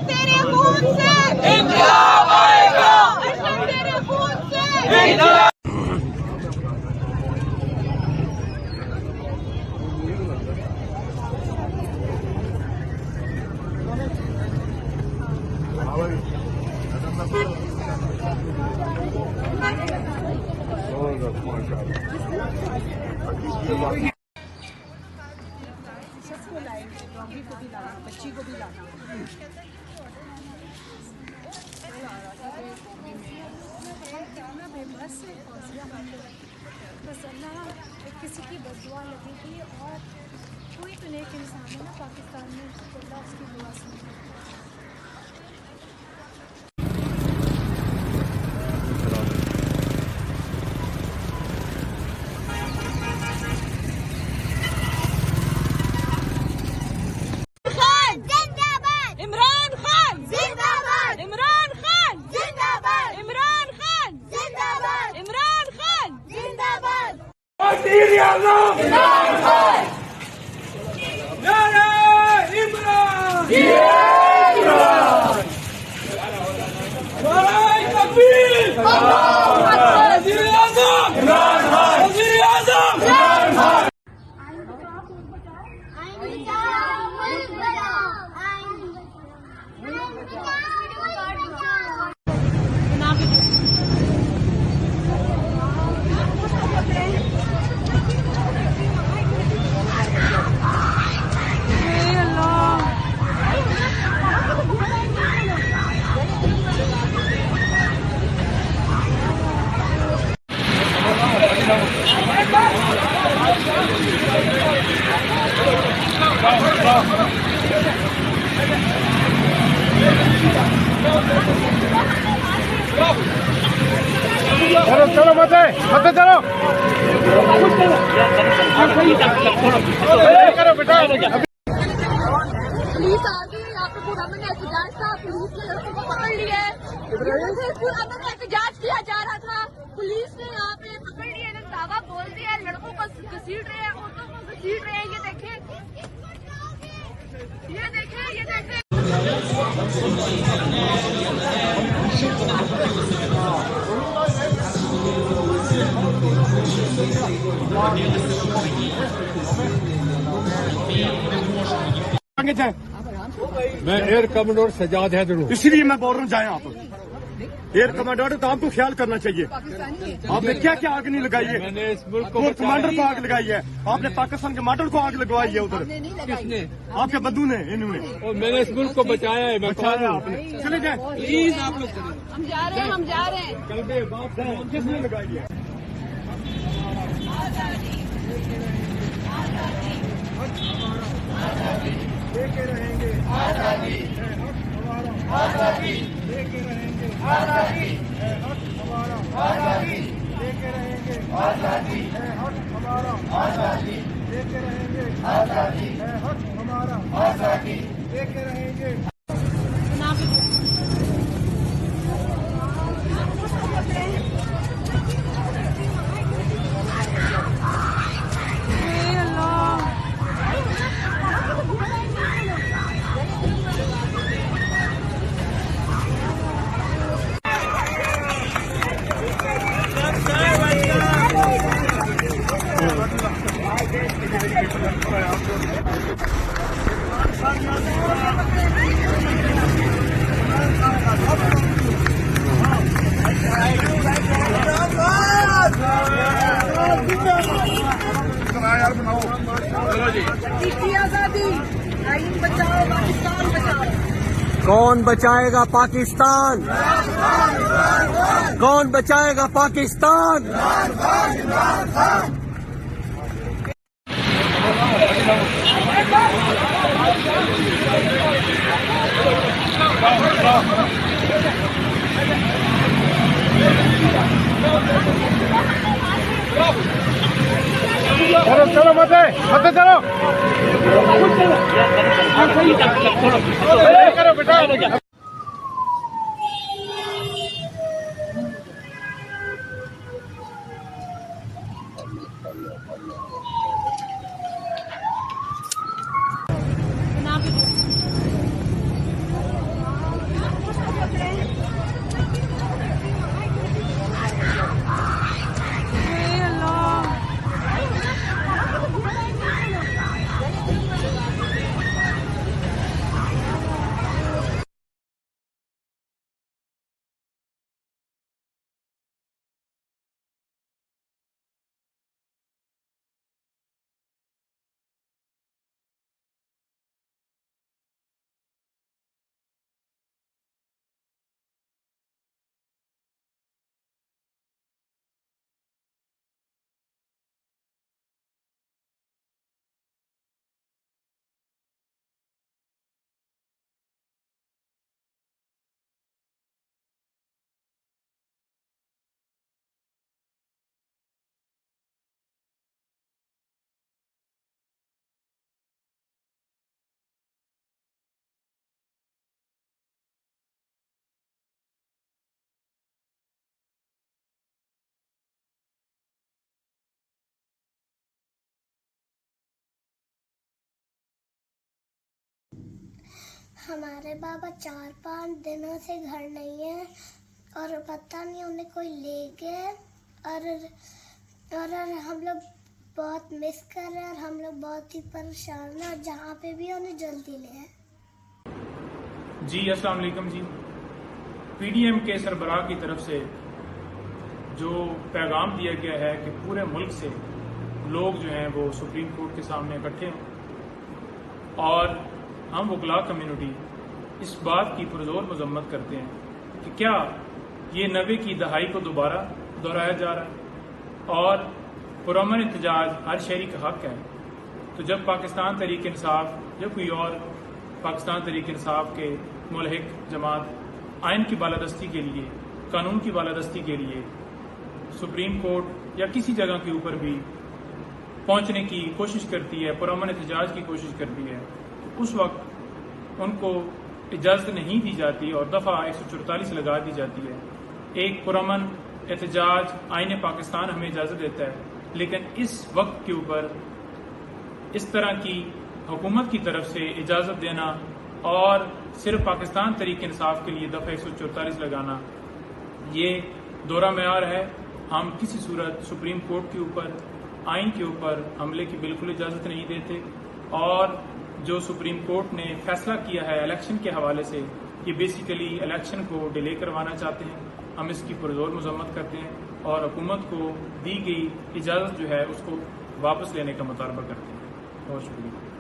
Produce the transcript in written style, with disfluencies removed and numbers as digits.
तेरे खून से इंकलाब आएगा, तेरे खून से इंकलाब। सबको लाएंगे, डॉगी को भी लाना, बच्ची को भी लाना। बस अल्लाह किसी की बददुआ लगेगी और कोई तो नेक इंसान है ना पाकिस्तान में, अल्लाह उसकी दुआ सुने। चलो चलो मत चलो करो बेटा। पुलिस आ गई, यहाँ पे पूरा मैंने एहतजाज था, पुलिस ने लड़कों को पकड़ लिया है। पूरा मैंने एहतजाज किया जा रहा था, पुलिस ने यहाँ पे पकड़ लिया, धावा बोल दिया, लड़कों को घसीट रहे हैं, औरतों को घसीट रहे हैं। ये देखें, ये देखें, ये देखें। मैं एयर कमांडर सजाद हैदर हूँ, इसलिए मैं बोल रहा हूँ जाए आप एयर कमांडर, तो आपको ख्याल करना चाहिए। आपने क्या क्या आग नहीं लगाई है? मैंने इस मुल्क को कमांडर को आग लगाई है, आपने पाकिस्तान के मॉडल को आग लगवाई है उधर। किसने? आपके बंधु ने, इन्होंने। और मैंने इस मुल्क को बचाया है, मैं बचाया आपने। चले जाए प्लीज आप लोग हम जा रहे हैं, हम जा रहे हैं। कल के बाद किसने लगाई है? लेके रहेंगे आजादी, आजादी लेके रहेंगे आजादी, हक हमारा आजादी लेके रहेंगे आजादी, हक हमारा आजादी लेके रहेंगे आजादी, हक हमारा आजादी लेके रहेंगे। कौन बचाएगा पाकिस्तान? कौन बचाएगा पाकिस्तान? चलो चलो मत चलो। हमारे बाबा 4-5 दिनों से घर नहीं है और पता नहीं उन्हें कोई ले गए और हम लोग बहुत मिस कर रहे हैं और हम लोग बहुत ही परेशान हैं और जहाँ पे भी उन्हें जल्दी ले आए। जी अस्सलाम वालेकुम जी। पीडीएम के सरबराह की तरफ से जो पैगाम दिया गया है कि पूरे मुल्क से लोग जो हैं वो सुप्रीम कोर्ट के सामने इकट्ठे हैं और हम वकला कम्युनिटी इस बात की पुरजोर मजम्मत करते हैं कि क्या ये 90 की दहाई को दोबारा दोहराया जा रहा है और पुरअमन एहतजाज हर शहरी का हक है। तो जब पाकिस्तान तहरीक इंसाफ या कोई और पाकिस्तान तहरीक इंसाफ के मुल्हिक जमात आइन की बालादस्ती के लिए, कानून की बालादस्ती के लिए सुप्रीम कोर्ट या किसी जगह के ऊपर भी पहुंचने की कोशिश करती है, पुरअमन एहतजाज की कोशिश करती है, तो उस वक्त उनको इजाज़त नहीं दी जाती और दफ़ा 144 लगा दी जाती है। एक पुरअमन एहतजाज आईन पाकिस्तान हमें इजाज़त देता है, लेकिन इस वक्त के ऊपर इस तरह की हुकूमत की तरफ से इजाज़त देना और सिर्फ पाकिस्तान तहरीक इंसाफ के लिए दफ़ा 144 लगाना, ये दोहरा मेयार है। हम किसी सूरत सुप्रीम कोर्ट के ऊपर, आइन के ऊपर हमले की बिल्कुल इजाज़त नहीं देते और जो सुप्रीम कोर्ट ने फैसला किया है इलेक्शन के हवाले से, ये बेसिकली इलेक्शन को डिले करवाना चाहते हैं। हम इसकी पुरजोर मजम्मत करते हैं और हुकूमत को दी गई इजाज़त जो है उसको वापस लेने का मुतालबा करते हैं। बहुत शुक्रिया।